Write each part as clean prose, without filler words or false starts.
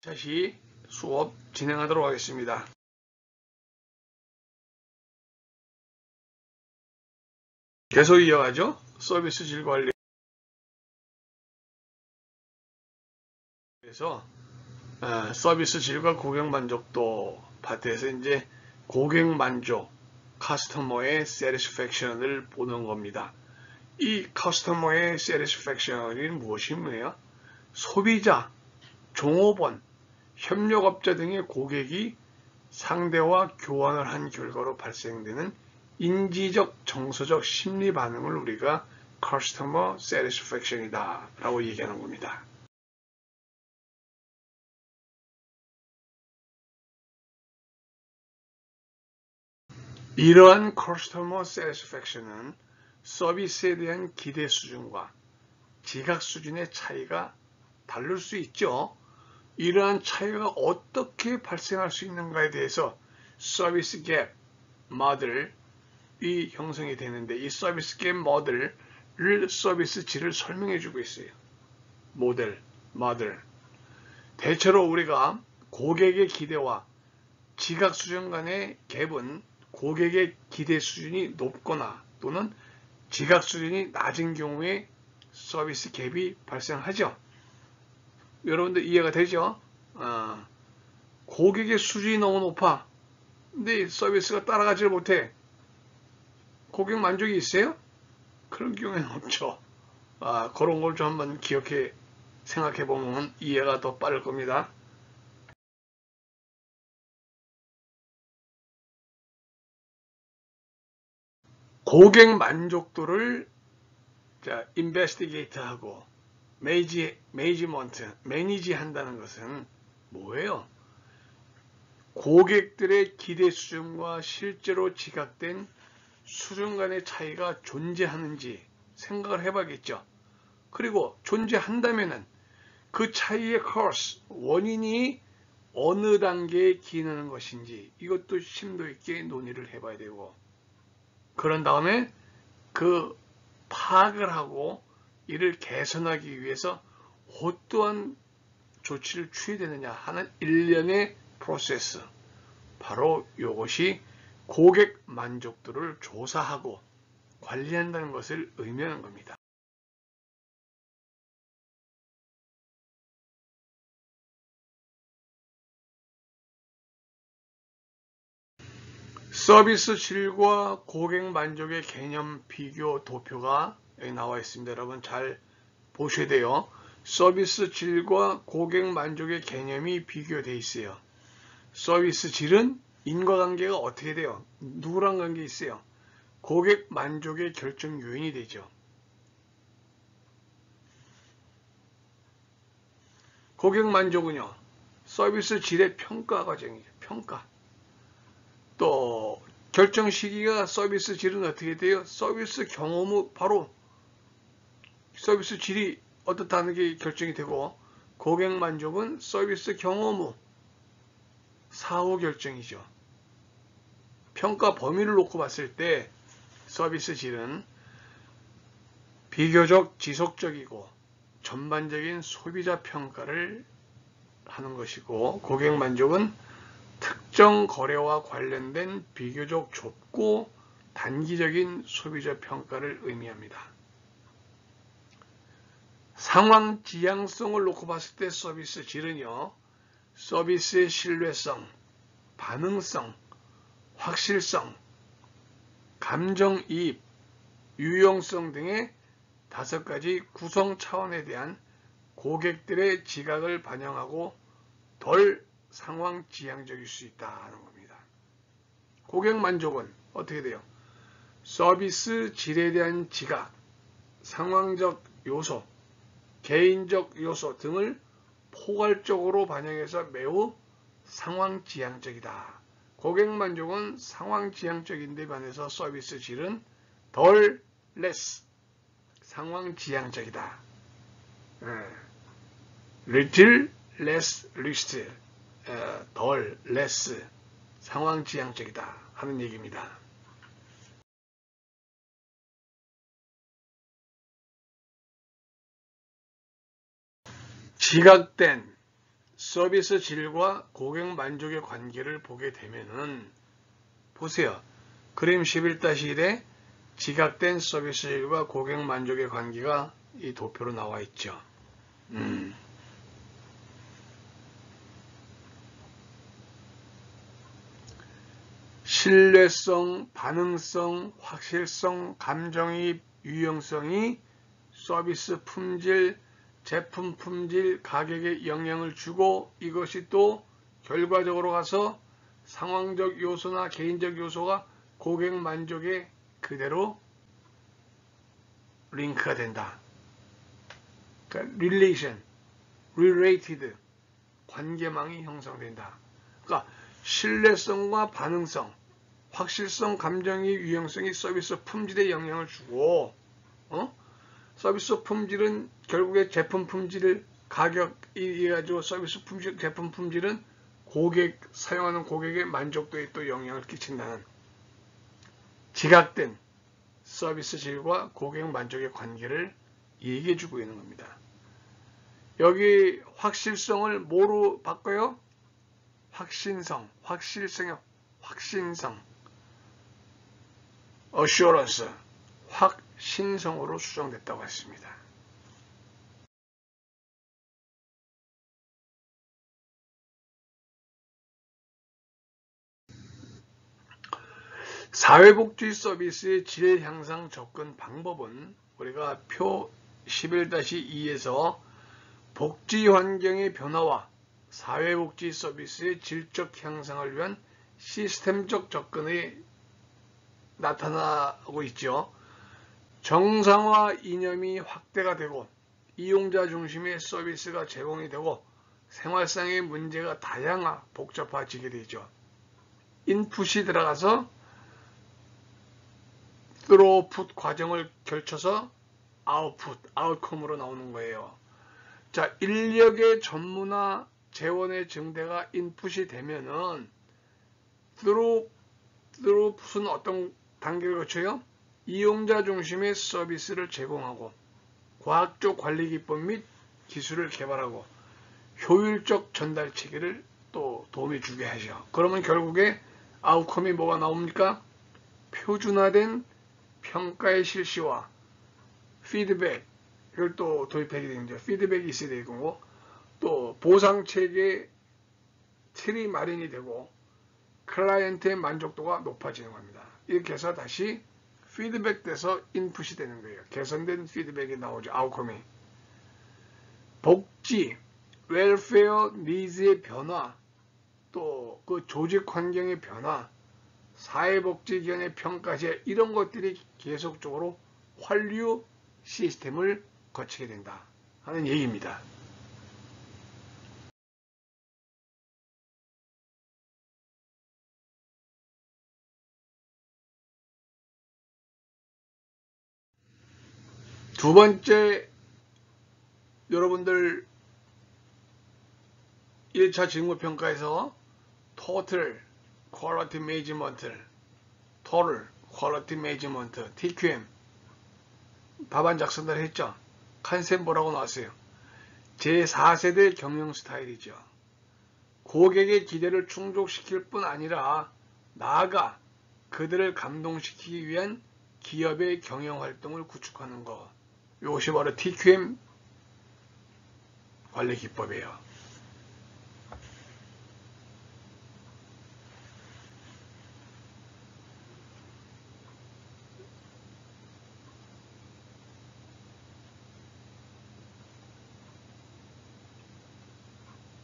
다시 수업 진행하도록 하겠습니다. 계속 이어가죠. 서비스 질 관리. 그래서 서비스 질과 고객 만족도 파트에서 이제 고객 만족, 커스터머의 satisfaction을 보는 겁니다. 이 커스터머의 satisfaction이 무엇이며 소비자, 종업원, 협력업자 등의 고객이 상대와 교환을 한 결과로 발생되는 인지적, 정서적 심리 반응을 우리가 customer satisfaction이다 라고 얘기하는 겁니다. 이러한 customer satisfaction은 서비스에 대한 기대 수준과 지각 수준의 차이가 다를 수 있죠. 이러한 차이가 어떻게 발생할 수 있는가에 대해서 서비스 갭 모델이 형성이 되는데 이 서비스 갭 모델을 서비스 질을 설명해 주고 있어요. 모델. 대체로 우리가 고객의 기대와 지각 수준 간의 갭은 고객의 기대 수준이 높거나 또는 지각 수준이 낮은 경우에 서비스 갭이 발생하죠. 여러분들 이해가 되죠? 고객의 수준이 너무 높아. 근데 서비스가 따라가지를 못해. 고객 만족이 있어요? 그런 경우에는 없죠. 그런 걸 좀 한번 생각해 보면 이해가 더 빠를 겁니다. 고객 만족도를 investigate하고 매니지 한다는 것은 뭐예요? 고객들의 기대 수준과 실제로 지각된 수준 간의 차이가 존재하는지 생각을 해봐야겠죠. 그리고 존재한다면은 그 차이의 cause, 원인이 어느 단계에 기인하는 것인지 이것도 심도 있게 논의를 해봐야 되고 그런 다음에 그 파악을 하고 이를 개선하기 위해서 어떠한 조치를 취해야 되느냐 하는 일련의 프로세스, 바로 이것이 고객 만족도를 조사하고 관리한다는 것을 의미하는 겁니다. 서비스 질과 고객 만족의 개념 비교 도표가 여기 나와 있습니다. 여러분 잘 보셔야 돼요. 서비스 질과 고객 만족의 개념이 비교되어 있어요. 서비스 질은 인과관계가 어떻게 돼요? 누구랑 관계 있어요? 고객 만족의 결정 요인이 되죠. 고객 만족은요, 서비스 질의 평가 과정이죠. 평가. 또 결정 시기가 서비스 질은 어떻게 돼요? 서비스 경험 후 바로 서비스 질이 어떻다는 게 결정이 되고 고객 만족은 서비스 경험 후 사후 결정이죠. 평가 범위를 놓고 봤을 때 서비스 질은 비교적 지속적이고 전반적인 소비자 평가를 하는 것이고 고객 만족은 특정 거래와 관련된 비교적 좁고 단기적인 소비자 평가를 의미합니다. 상황 지향성을 놓고 봤을 때 서비스 질은요, 서비스의 신뢰성, 반응성, 확실성, 감정이입, 유용성 등의 5가지 구성 차원에 대한 고객들의 지각을 반영하고 덜 상황 지향적일 수 있다는 겁니다. 고객 만족은 어떻게 돼요? 서비스 질에 대한 지각, 상황적 요소, 개인적 요소 등을 포괄적으로 반영해서 매우 상황 지향적이다. 고객 만족은 상황 지향적인데 반해서 서비스 질은 덜 less 상황 지향적이다. little less risk 덜 less 상황 지향적이다 하는 얘기입니다. 지각된 서비스 질과 고객 만족의 관계를 보게 되면은 보세요. 그림 11-1에 지각된 서비스 질과 고객 만족의 관계가 이 도표로 나와 있죠. 신뢰성, 반응성, 확실성, 감정이입, 유용성이 서비스 품질, 제품 품질, 가격에 영향을 주고 이것이 또 결과적으로 가서 상황적 요소나 개인적 요소가 고객 만족에 그대로 링크가 된다. 그러니까 related, 관계망이 형성된다. 그러니까 신뢰성과 반응성, 확실성, 감정이, 유용성이 서비스 품질에 영향을 주고, 서비스 품질은 결국에 제품 품질, 가격이 가지고 서비스 품질, 제품 품질은 사용하는 고객의 만족도에 또 영향을 끼친다는 지각된 서비스 질과 고객 만족의 관계를 얘기해주고 있는 겁니다. 여기 확실성을 뭐로 바꿔요? 확신성, assurance, 확신성으로 수정됐다고 했습니다. 사회복지 서비스의 질 향상 접근 방법은 우리가 표 11-2에서 복지 환경의 변화와 사회복지 서비스의 질적 향상을 위한 시스템적 접근이 나타나고 있죠. 정상화 이념이 확대가 되고 이용자 중심의 서비스가 제공이 되고 생활상의 문제가 복잡해지게 되죠. 인풋이 들어가서 스로풋 과정을 결쳐서 아웃컴으로 나오는 거예요. 자, 인력의 전문화, 재원의 증대가 인풋이 되면은 스로풋은 어떤 단계를 거쳐요? 이용자 중심의 서비스를 제공하고 과학적 관리 기법 및 기술을 개발하고 효율적 전달 체계를 또 도움이 주게 하죠. 그러면 결국에 아웃컴이 뭐가 나옵니까? 표준화된 평가의 실시와 피드백을 또 도입하게 되는데 피드백이 있어야 되고 또 보상체계 틀이 마련이 되고 클라이언트의 만족도가 높아지는 겁니다. 이렇게 해서 다시 피드백돼서 인풋이 되는 거예요. 개선된 피드백이 나오죠. 아웃컴이. 복지, 웰페어 니즈의 변화, 또 그 조직 환경의 변화, 사회복지기관의 평가제 이런 것들이 계속적으로 환류 시스템을 거치게 된다 하는 얘기입니다. 두 번째, 여러분들 1차 직무평가에서 Total Quality Management, TQM 답안 작성을 했죠. 컨셉 뭐라고 나왔어요? 제4세대 경영 스타일이죠. 고객의 기대를 충족시킬 뿐 아니라 나아가 그들을 감동시키기 위한 기업의 경영 활동을 구축하는 것. 이것이 바로 TQM 관리 기법이에요.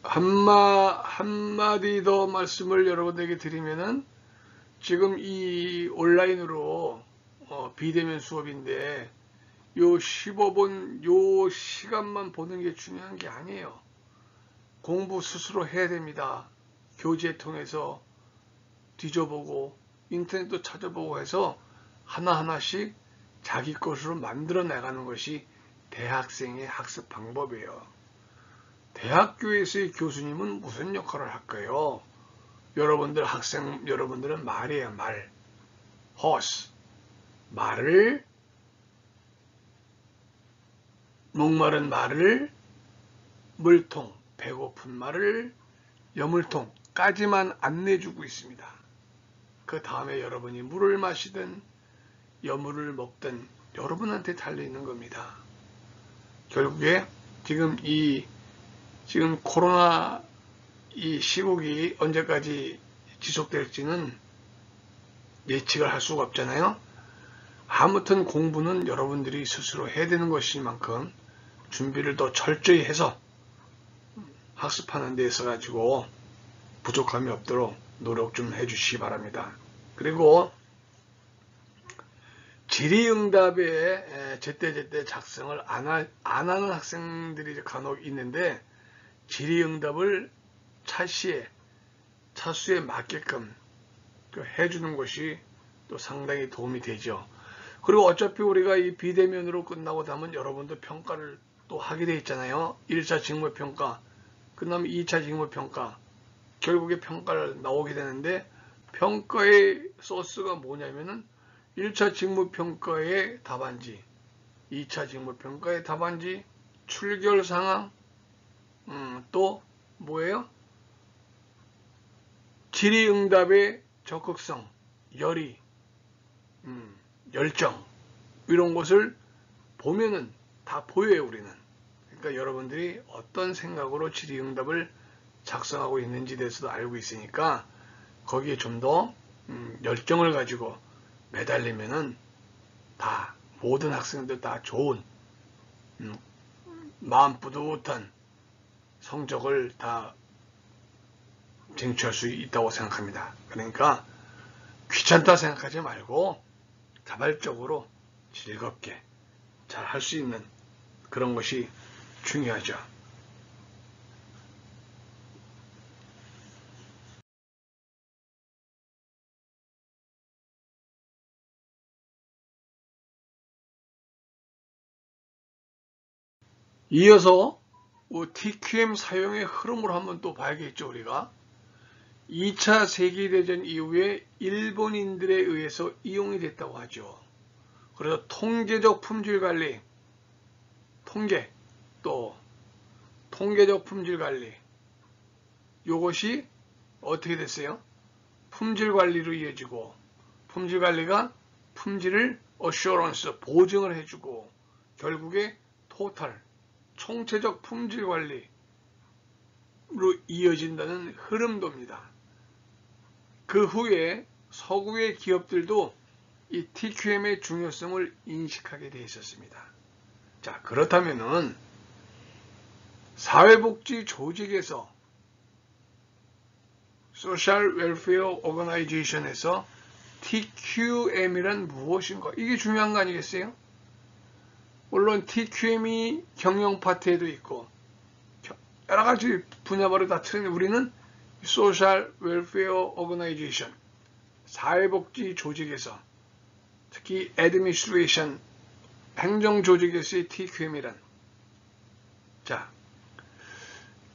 한마디 더 말씀을 여러분들에게 드리면은 지금 이 온라인으로 비대면 수업인데 요 15분 요 시간만 보는 게 중요한 게 아니에요. 공부 스스로 해야 됩니다. 교재 통해서 뒤져보고 인터넷도 찾아보고 해서 하나하나씩 자기 것으로 만들어 나가는 것이 대학생의 학습 방법이에요. 대학교에서의 교수님은 무슨 역할을 할까요? 여러분들은 말이에요, 말. horse. 목마른 말을 물통, 배고픈 말을 여물통까지만 안내주고 있습니다. 그 다음에 여러분이 물을 마시든 여물을 먹든 여러분한테 달려있는 겁니다. 결국에 지금 코로나 이 시국이 언제까지 지속될지는 예측을 할 수가 없잖아요. 아무튼 공부는 여러분들이 스스로 해야 되는 것이만큼 준비를 더 철저히 해서 학습하는 데 있어 가지고 부족함이 없도록 노력 좀 해주시기 바랍니다. 그리고 질의응답에 제때제때 작성을 안 하는 학생들이 간혹 있는데 질의응답을 차수에 맞게끔 해주는 것이 또 상당히 도움이 되죠. 그리고 어차피 우리가 이 비대면으로 끝나고 나면 여러분도 평가를 또 하게 돼 있잖아요. 1차 직무평가 끝나면 2차 직무평가 결국에 평가를 나오게 되는데 평가의 소스가 뭐냐면은 1차 직무평가의 답안지, 2차 직무평가의 답안지, 출결 상황, 또 뭐예요? 질의응답의 적극성, 열의, 열정 이런 것을 보면은 다 보여요 우리는. 그러니까 여러분들이 어떤 생각으로 질의응답을 작성하고 있는지 대해서도 알고 있으니까 거기에 좀 더 열정을 가지고 매달리면은 다 모든 학생들 다 좋은 마음 뿌듯한 성적을 다 쟁취할 수 있다고 생각합니다. 그러니까 귀찮다 생각하지 말고 자발적으로 즐겁게 잘 할 수 있는 그런 것이 중요하죠. 이어서 TQM 사용의 흐름을 한번 또 봐야겠죠. 우리가 2차 세계대전 이후에 일본인들에 의해서 이용이 됐다고 하죠. 그래서 통계적 품질관리, 통계적 품질관리 이것이 어떻게 됐어요? 품질관리로 이어지고 품질관리가 품질을 assurance, 보증을 해주고 결국에 total, 총체적 품질관리로 이어진다는 흐름도입니다. 그 후에 서구의 기업들도 이 TQM의 중요성을 인식하게 되어 있었습니다. 자, 그렇다면은 사회복지 조직에서 Social Welfare Organization에서 TQM이란 무엇인가? 이게 중요한 거 아니겠어요? 물론 TQM이 경영 파트에도 있고 여러 가지 분야별로 다 틀린데 우리는 Social Welfare Organization, 사회복지 조직에서 특히 Administration, 행정조직에서의 TQM이란 자,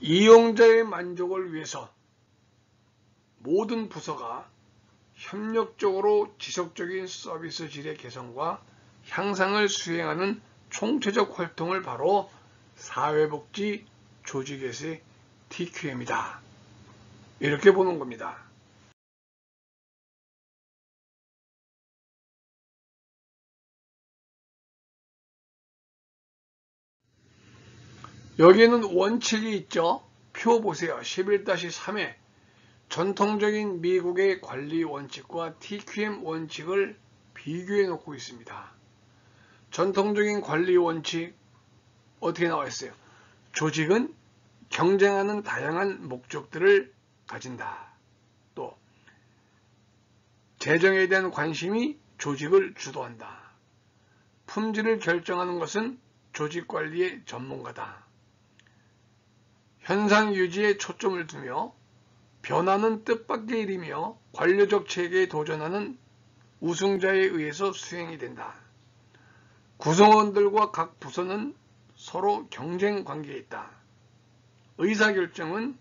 이용자의 만족을 위해서 모든 부서가 협력적으로 지속적인 서비스 질의 개선과 향상을 수행하는 총체적 활동을 바로 사회복지 조직에서의 TQM이다. 이렇게 보는 겁니다. 여기에는 원칙이 있죠. 표 보세요. 11-3에 전통적인 미국의 관리 원칙과 TQM 원칙을 비교해 놓고 있습니다. 전통적인 관리 원칙 어떻게 나와 있어요? 조직은 경쟁하는 다양한 목적들을 가진다. 또 재정에 대한 관심이 조직을 주도한다. 품질을 결정하는 것은 조직관리의 전문가다. 현상 유지에 초점을 두며 변화는 뜻밖의 일이며 관료적 체계에 도전하는 우승자에 의해서 수행이 된다. 구성원들과 각 부서는 서로 경쟁 관계에 있다. 의사결정은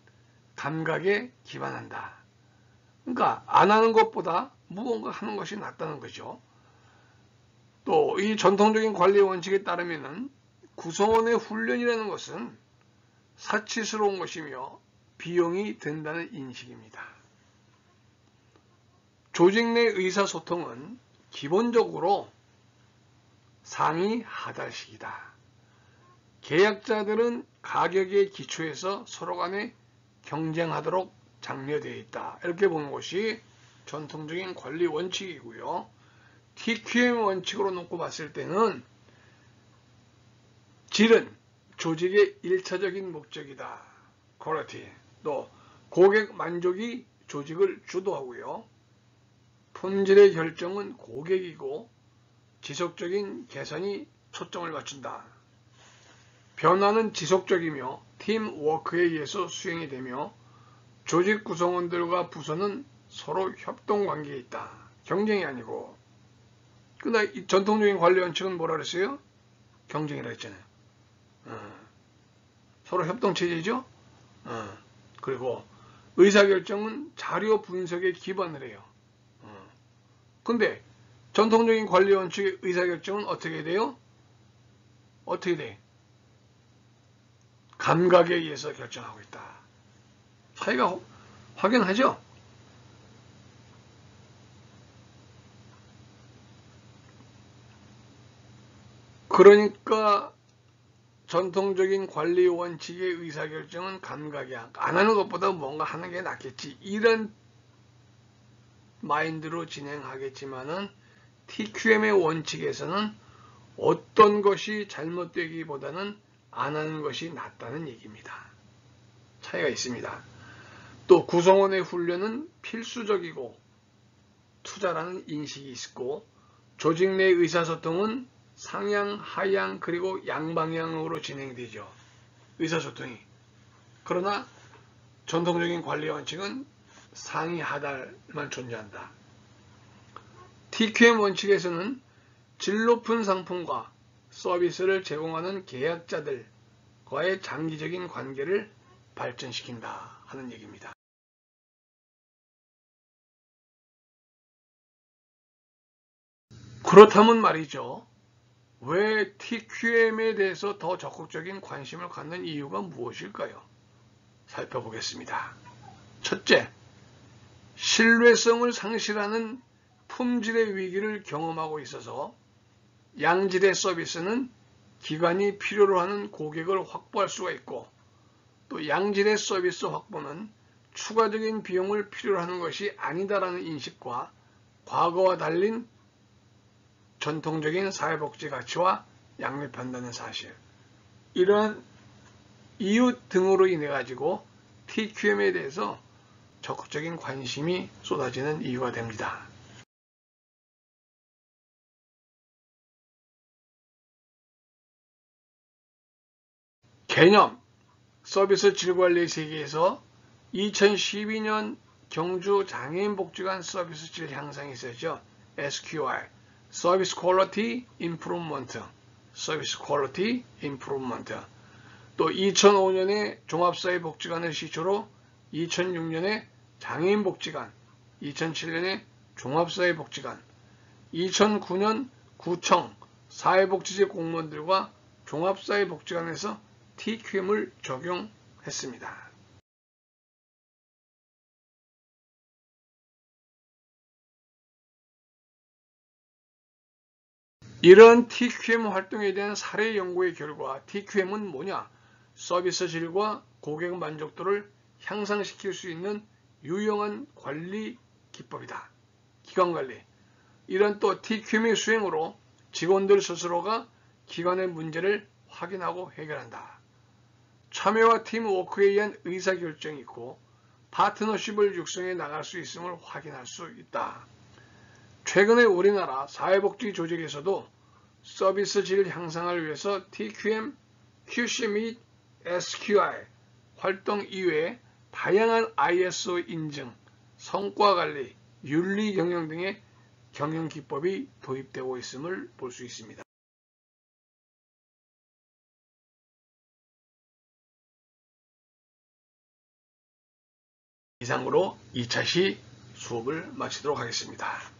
감각에 기반한다. 그러니까 안 하는 것보다 무언가 하는 것이 낫다는 거죠. 또 이 전통적인 관리 원칙에 따르면 구성원의 훈련이라는 것은 사치스러운 것이며 비용이 든다는 인식입니다. 조직 내 의사소통은 기본적으로 상위 하달식이다. 계약자들은 가격에 기초해서 서로 간에 경쟁하도록 장려되어 있다. 이렇게 보는 것이 전통적인 관리 원칙이고요. TQM 원칙으로 놓고 봤을 때는 질은 조직의 1차적인 목적이다. 퀄리티. 또 고객 만족이 조직을 주도하고요. 품질의 결정은 고객이고 지속적인 개선이 초점을 맞춘다. 변화는 지속적이며 팀워크에 의해서 수행이 되며 조직 구성원들과 부서는 서로 협동관계에 있다. 경쟁이 아니고. 근데 이 전통적인 관리 원칙은 뭐라 그랬어요? 경쟁이라 했잖아요. 서로 협동체제죠? 그리고 의사결정은 자료 분석에 기반을 해요. 근데 전통적인 관리 원칙의 의사결정은 어떻게 돼요? 어떻게 돼? 감각에 의해서 결정하고 있다. 차이가 확연하죠? 그러니까 전통적인 관리 원칙의 의사결정은 감각이야. 안 하는 것보다 뭔가 하는 게 낫겠지. 이런 마인드로 진행하겠지만은 TQM의 원칙에서는 어떤 것이 잘못되기보다는 안 하는 것이 낫다는 얘기입니다. 차이가 있습니다. 또 구성원의 훈련은 필수적이고 투자라는 인식이 있고 조직 내 의사소통은 상향, 하향 그리고 양방향으로 진행되죠. 의사소통이. 그러나 전통적인 관리 원칙은 상위 하달만 존재한다. TQM 원칙에서는 질 높은 상품과 서비스를 제공하는 계약자들과의 장기적인 관계를 발전시킨다 하는 얘기입니다. 그렇다면 말이죠. 왜 TQM에 대해서 더 적극적인 관심을 갖는 이유가 무엇일까요? 살펴보겠습니다. 첫째, 신뢰성을 상실하는 품질의 위기를 경험하고 있어서 양질의 서비스는 기관이 필요로 하는 고객을 확보할 수가 있고 또 양질의 서비스 확보는 추가적인 비용을 필요로 하는 것이 아니다라는 인식과 과거와 달린 전통적인 사회복지 가치와 양립한다는 사실. 이러한 이유 등으로 인해 가지고 TQM에 대해서 적극적인 관심이 쏟아지는 이유가 됩니다. 개념, 서비스 질관리 세계에서 2012년 경주 장애인복지관 서비스 질 향상이 있었죠. SQI, Service Quality Improvement, Service Quality Improvement. 또 2005년에 종합사회복지관을 시초로 2006년에 장애인복지관, 2007년에 종합사회복지관, 2009년 구청, 사회복지직 공무원들과 종합사회복지관에서 TQM을 적용했습니다. 이러한 TQM 활동에 대한 사례 연구의 결과 TQM은 뭐냐? 서비스 질과 고객 만족도를 향상시킬 수 있는 유용한 관리 기법이다. 기관관리. 이런 또 TQM의 수행으로 직원들 스스로가 기관의 문제를 확인하고 해결한다. 참여와 팀워크에 의한 의사결정이 있고 파트너십을 육성해 나갈 수 있음을 확인할 수 있다. 최근에 우리나라 사회복지 조직에서도 서비스 질 향상을 위해서 TQM, QC 및 SQI 활동 이외에 다양한 ISO 인증, 성과관리, 윤리경영 등의 경영기법이 도입되고 있음을 볼 수 있습니다. 이상으로 2차 시 수업을 마치도록 하겠습니다.